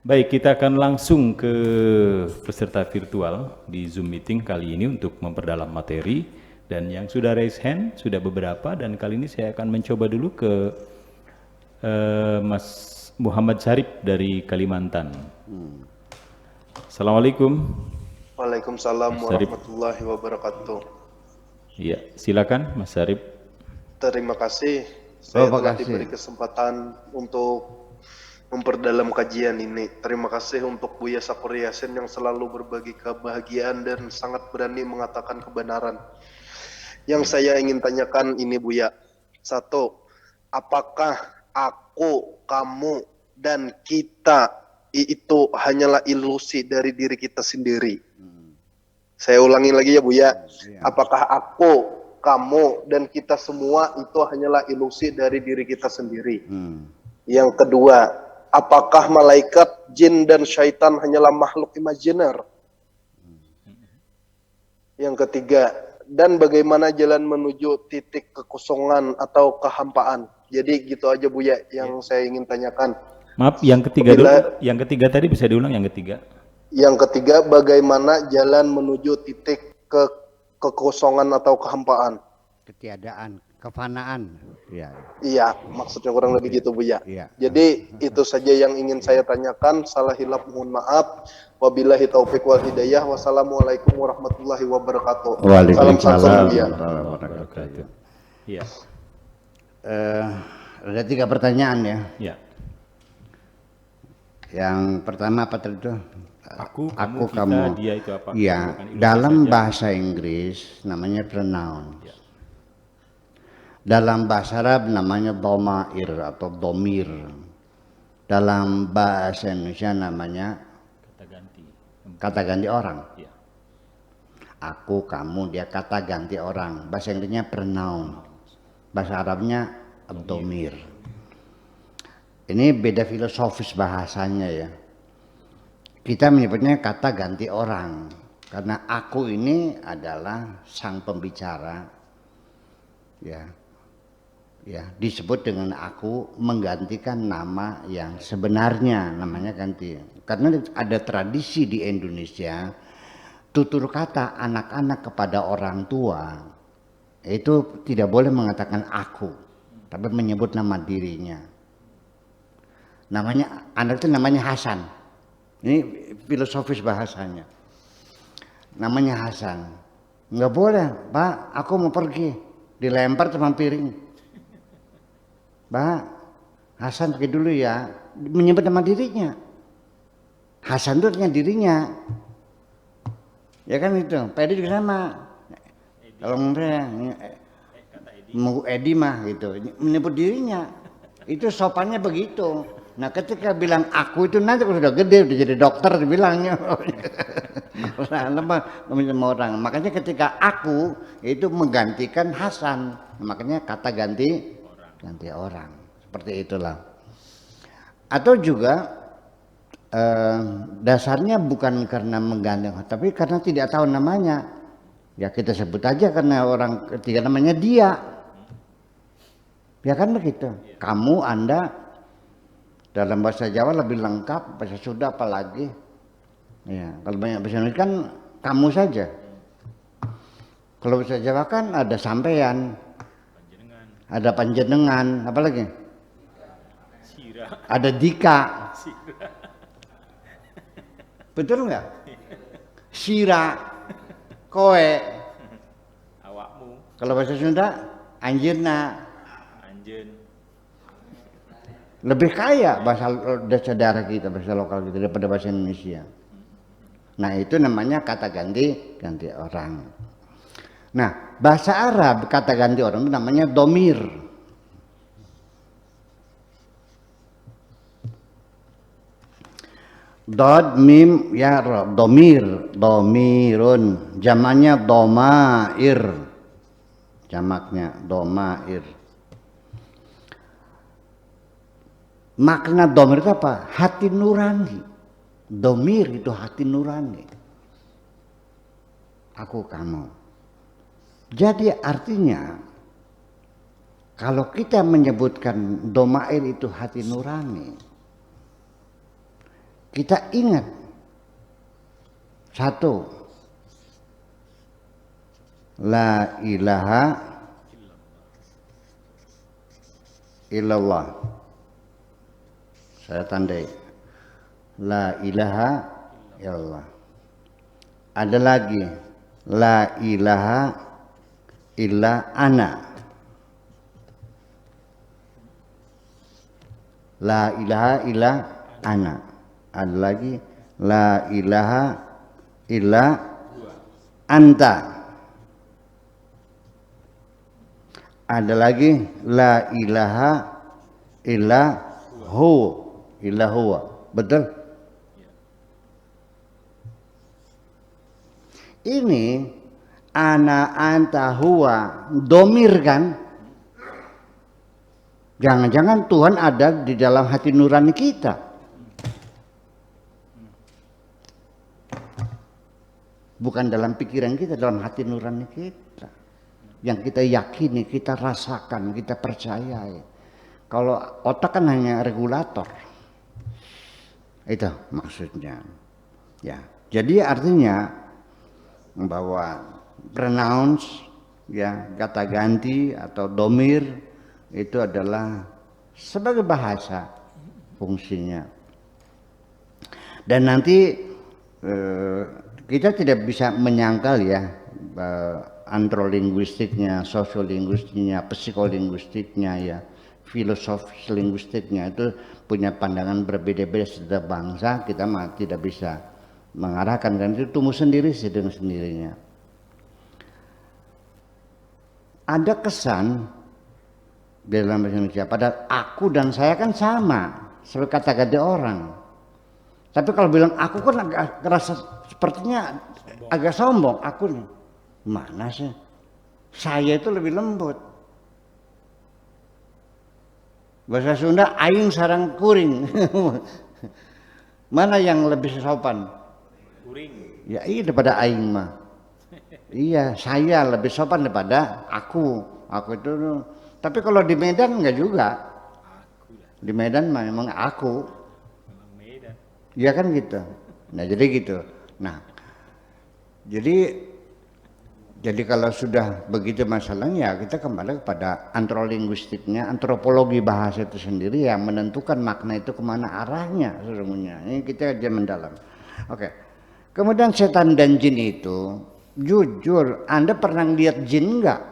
Baik, kita akan langsung ke peserta virtual di Zoom meeting kali ini untuk memperdalam materi. Dan yang sudah raise hand sudah beberapa, dan kali ini saya akan mencoba dulu ke Mas Muhammad Syarif dari Kalimantan. Assalamualaikum. Waalaikumsalam Mas Syarif. warahmatullahi wabarakatuh. Iya, silakan Mas Syarif. Terima kasih saya telah diberi kesempatan untuk memperdalam kajian ini. Terima kasih untuk Buya Sakur Yasin yang selalu berbagi kebahagiaan dan sangat berani mengatakan kebenaran. Yang saya ingin tanyakan ini Buya. Satu, apakah aku, kamu, dan kita itu hanyalah ilusi dari diri kita sendiri? Saya ulangi lagi ya Buya. Apakah aku, kamu, dan kita semua itu hanyalah ilusi dari diri kita sendiri? Yang kedua, apakah malaikat, jin, dan syaitan hanyalah makhluk imajiner? Yang ketiga, dan bagaimana jalan menuju titik kekosongan atau kehampaan? Jadi gitu aja Buya yang saya ingin tanyakan. Maaf, yang ketiga dulu. Yang ketiga tadi bisa diulang yang ketiga. Yang ketiga, bagaimana jalan menuju titik kekosongan atau kehampaan? Ketiadaan, kefanaan. Ya. Iya, maksudnya kurang lebih gitu Buya. Ya. Jadi itu saja yang ingin saya tanyakan. Salah hilaf mohon maaf. Wabillahi taufiq wal hidayah. Wassalamualaikum warahmatullahi wabarakatuh. Waalaikumsalam Buya. warahmatullahi wabarakatuh. Iya. Ada 3 pertanyaan ya. Ya. Yang pertama apa tadi itu? Aku, Kamu, kita, dia itu apa? Iya, dalam bahasa Inggris namanya pronoun. Ya. Dalam bahasa Arab namanya domair atau domir. Dalam bahasa Indonesia namanya kata ganti orang. Ya. Aku, kamu, dia kata ganti orang. Bahasa Inggrisnya pronoun. Bahasa Arabnya domir. Ini beda filosofis bahasanya ya. Kita menyebutnya kata ganti orang. Karena aku ini adalah sang pembicara. Ya. Ya, disebut dengan aku menggantikan nama yang sebenarnya, namanya ganti. Karena ada tradisi di Indonesia, tutur kata anak-anak kepada orang tua itu tidak boleh mengatakan aku, tapi menyebut nama dirinya. Namanya anak itu namanya Hasan. Ini filosofis bahasanya. Namanya Hasan. Nggak boleh, Pak, aku mau pergi. Dilempar sama piring. Pak, Hasan pergi dulu ya. Menyebut nama dirinya. Hasan itu artinya dirinya. Ya kan itu. Pak Edi juga sama. Kalau mau Edi mah gitu. Menyebut dirinya. Itu sopannya begitu. Nah ketika bilang aku itu nanti kalau sudah gede udah jadi dokter dibilangnya. Orang. Makanya ketika aku itu menggantikan Hasan. Makanya kata ganti orang. Seperti itulah. Atau juga dasarnya bukan karena mengganti, tapi karena tidak tahu namanya. Ya kita sebut aja karena orang ketiga namanya dia. Ya kan begitu. Kamu, Anda. Dalam bahasa Jawa lebih lengkap, bahasa Sunda apalagi. Ya, kalau banyak bahasa Indonesia kan kamu saja. Kalau bahasa Jawa kan ada sampean, ada panjenengan, apalagi? Ada Dika. Betul nggak? Sira, kowe, awakmu. Kalau bahasa Sunda, anjeunna. Lebih kaya bahasa daerah kita, bahasa lokal kita daripada bahasa Indonesia. Nah itu namanya kata ganti orang. Nah bahasa Arab kata ganti orang itu namanya domir. Dod mim ya domir, domirun, jamaknya domair, jamaknya domair. Makna domir itu apa? Hati nurani. Domir itu hati nurani. Aku, kamu. Jadi artinya kalau kita menyebutkan domair itu hati nurani, kita ingat satu, la ilaha illallah. Saya tandai, la ilaha illallah. Ada lagi, la ilaha illa ana. La ilaha illa ana. Ada lagi, la ilaha illa anta. Ada lagi, la ilaha illa hu, illa huwa. Betul? Ini ana, anta, huwa, domir kan? Jangan-jangan Tuhan ada di dalam hati nurani kita. Bukan dalam pikiran kita, dalam hati nurani kita. Yang kita yakini, kita rasakan, kita percayai. Kalau otak kan hanya regulator. Itu maksudnya. Ya, jadi artinya bahwa pronouns, ya, kata ganti atau domir itu adalah sebagai bahasa fungsinya. Dan nanti kita tidak bisa menyangkal ya antrolinguistiknya, sosiolinguistiknya, psikolinguistiknya, ya, filosofis linguistiknya itu punya pandangan berbeda-beda setiap bangsa. Kita mah tidak bisa mengarahkan, kan itu tumbuh sendiri sih dengan sendirinya. Ada kesan dalam bahasa Indonesia, padahal aku dan saya kan sama seperti kata-kata orang. Tapi kalau bilang aku kan agak kerasa sepertinya agak sombong. Aku nih mana sih? Saya itu lebih lembut. Bahasa Sunda aing sarang kuring. Mana yang lebih sopan? Kuring. Ya iya daripada aing mah. Iya, saya lebih sopan daripada aku. Aku itu. Tapi kalau di Medan enggak juga. Di Medan mah memang aku. Iya kan gitu. Nah jadi gitu. Nah jadi kalau sudah begitu masalahnya, kita kembali kepada antrolinguistiknya, antropologi bahasa itu sendiri yang menentukan makna itu kemana arahnya sesungguhnya. Ini kita aja mendalam. Oke. Kemudian setan dan jin itu, jujur, Anda pernah lihat jin enggak?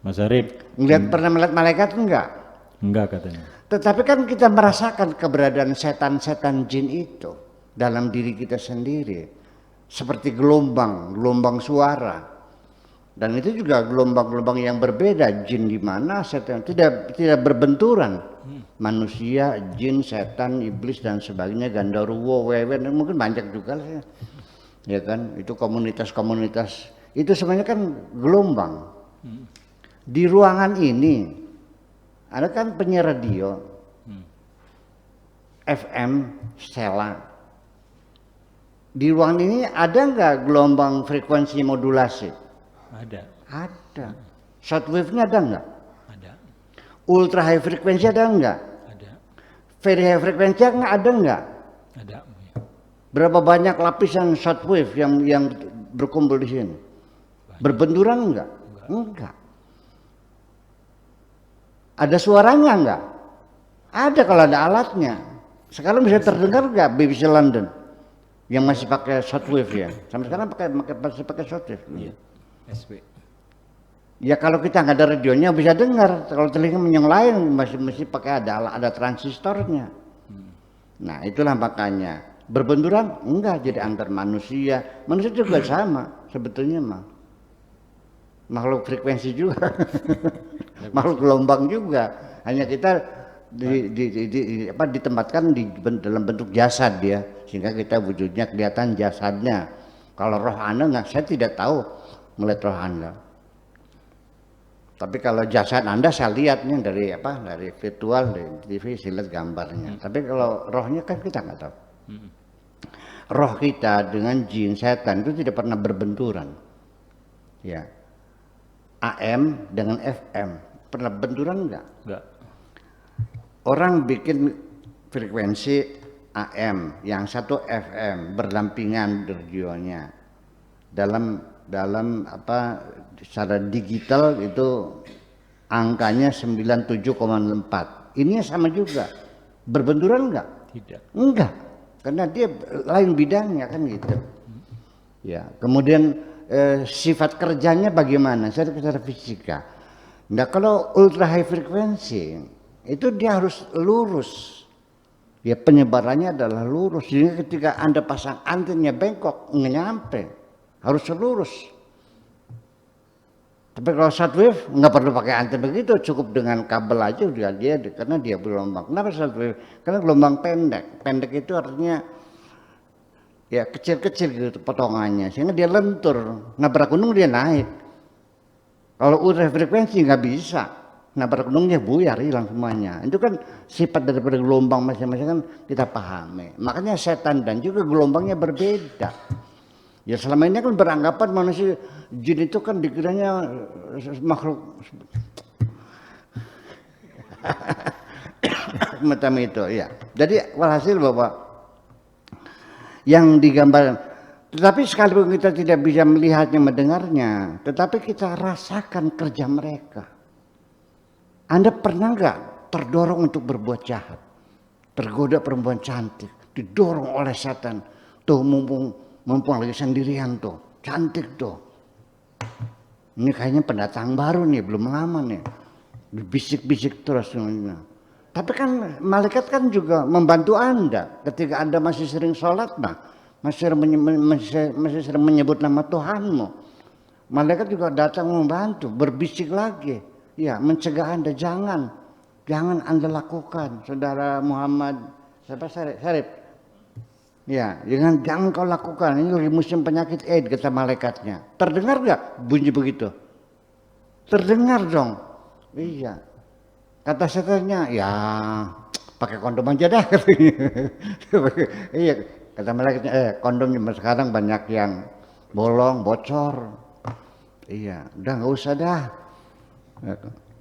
Mas Arif. Pernah melihat malaikat enggak? Enggak katanya. Tetapi kan kita merasakan keberadaan setan-setan jin itu dalam diri kita sendiri. Seperti gelombang suara. Dan itu juga gelombang-gelombang yang berbeda. Jin di mana, setan tidak berbenturan. Manusia, jin, setan, iblis dan sebagainya, gandaruwo, wewen, mungkin banyak juga lah ya. Ya kan, itu komunitas-komunitas. Itu sebenarnya kan gelombang. Di ruangan ini ada kan penyiar radio, FM, Stella. Di ruangan ini ada nggak gelombang frekuensi modulasi? Ada. Ada. Shortwave-nya ada nggak? Ada. Ultra high frekuensi ada nggak? Ada. Very high frekuensi ada nggak? Ada. Berapa banyak lapisan shortwave yang berkumpul di sini? Berbenturan nggak? Enggak. Ada suaranya enggak? Ada kalau ada alatnya. Sekarang bisa terdengar nggak BBC London yang masih pakai shortwave ya? Sampai sekarang masih pakai shortwave. Iya. SW. Ya kalau kita nggak ada radionya bisa dengar. Kalau telinga yang lain masih pakai ada transistornya. Nah itulah makanya berbenturan enggak, jadi antar manusia. Manusia juga sama sebetulnya mah. Makhluk frekuensi juga. Makhluk gelombang juga, hanya kita ditempatkan dalam bentuk jasad ya, sehingga kita wujudnya kelihatan jasadnya. Kalau roh Anda nggak, saya tidak tahu melihat roh Anda. Tapi kalau jasad Anda saya lihatnya dari virtual, dari TV saya lihat gambarnya. Tapi kalau rohnya kan kita nggak tahu. Roh kita dengan jin setan itu tidak pernah berbenturan. Ya. AM dengan FM pernah benturan enggak? Enggak. Orang bikin frekuensi AM, yang satu FM, berdampingan radionya. Dalam apa secara digital itu angkanya 97,4. Ini sama juga. Berbenturan enggak? Tidak. Enggak. Karena dia lain bidangnya kan gitu. Ya, kemudian sifat kerjanya bagaimana? Secara fisika. Nah, kalau ultra high frequency itu dia harus lurus. Ya, penyebarannya adalah lurus. Jadi ketika Anda pasang antennya bengkok, nggak nyampe. Harus lurus. Tapi kalau shortwave nggak perlu pakai anten begitu, cukup dengan kabel aja udah dia, karena dia gelombang. Kenapa shortwave? Karena gelombang pendek. Pendek itu artinya ya kecil-kecil gitu potongannya, sehingga dia lentur. Nabrak gunung dia naik. Kalau ultra frekuensi nggak bisa. Nabrak gunungnya buyar, hilang semuanya. Itu kan sifat daripada gelombang masing-masing kan kita pahami. Makanya setan dan juga gelombangnya berbeda. Ya selama ini kan beranggapan manusia jin itu kan dikiranya makhluk macam itu ya. Jadi walhasil bahwa yang digambar, tetapi sekalipun kita tidak bisa melihatnya, mendengarnya, tetapi kita rasakan kerja mereka. Anda pernah nggak terdorong untuk berbuat jahat, tergoda perempuan cantik, didorong oleh setan, tuh mumpung lagi sendirian tuh, cantik tuh, ini kayaknya pendatang baru nih, belum lama nih, bisik-bisik terus. Tapi kan malaikat kan juga membantu Anda ketika Anda masih sering sholat, masih sering menyebut nama Tuhanmu. Malaikat juga datang membantu, berbisik lagi, ya mencegah Anda jangan Anda lakukan, saudara Muhammad Syarif. Ya, jangan kau lakukan, ini lagi musim penyakit AIDS, kata malaikatnya. Terdengar nggak bunyi begitu? Terdengar dong. Iya. Kata setannya, ya pakai kondom aja dah. Iya, kata malaikatnya, kondom sekarang banyak yang bolong, bocor. Iya, udah nggak usah dah.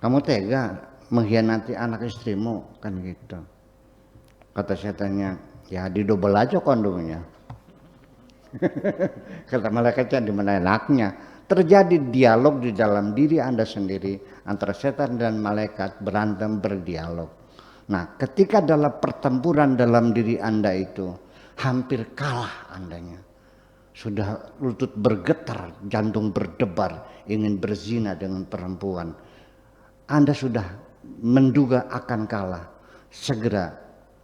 Kamu tega mengkhianati anak istrimu, kan gitu. Kata setannya, ya didobel aja kondomnya. Kata malaikatnya, di mana enaknya. Terjadi dialog di dalam diri Anda sendiri antara setan dan malaikat, berantem berdialog. Nah, ketika dalam pertempuran dalam diri Anda itu hampir kalah Andanya. Sudah lutut bergetar, jantung berdebar, ingin berzina dengan perempuan. Anda sudah menduga akan kalah. Segera,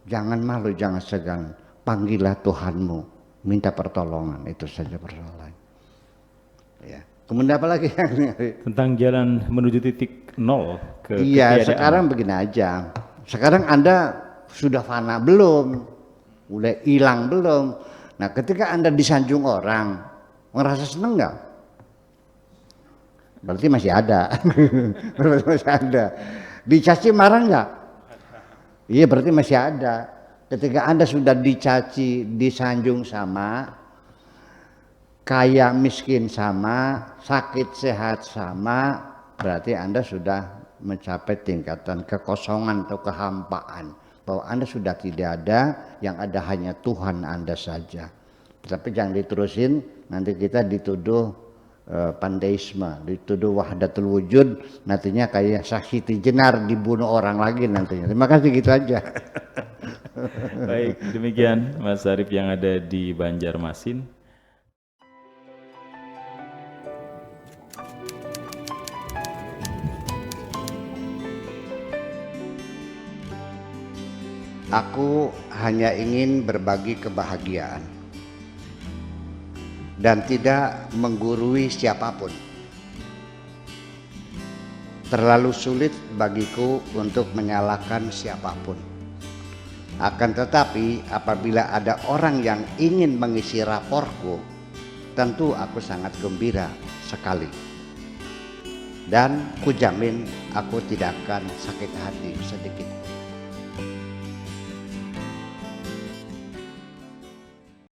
jangan malu, jangan segan. Panggillah Tuhanmu, minta pertolongan, itu saja persoalan. Ya. Kemudian apa lagi yang tentang jalan menuju titik nol ke iya, ketiadaan. sekarang begini aja. Sekarang Anda sudah fana belum? Udah hilang belum? Nah, ketika Anda disanjung orang, ngerasa seneng nggak? Berarti masih ada. Berarti masih ada. Dicaci marah nggak? Iya, berarti masih ada. Ketika Anda sudah dicaci, disanjung sama, kaya miskin sama, sakit sehat sama, berarti Anda sudah mencapai tingkatan kekosongan atau kehampaan, bahwa Anda sudah tidak ada, yang ada hanya Tuhan Anda saja. Tetapi jangan diterusin, nanti kita dituduh pandeisme, dituduh wahdatul wujud, nantinya kayak Sakiti Jenar dibunuh orang lagi nantinya. Terima kasih, gitu aja. Baik, demikian Mas Syarif yang ada di Banjarmasin. Aku hanya ingin berbagi kebahagiaan dan tidak menggurui siapapun. Terlalu sulit bagiku untuk menyalahkan siapapun. Akan tetapi apabila ada orang yang ingin mengisi raporku, tentu aku sangat gembira sekali. Dan kujamin aku tidak akan sakit hati sedikit.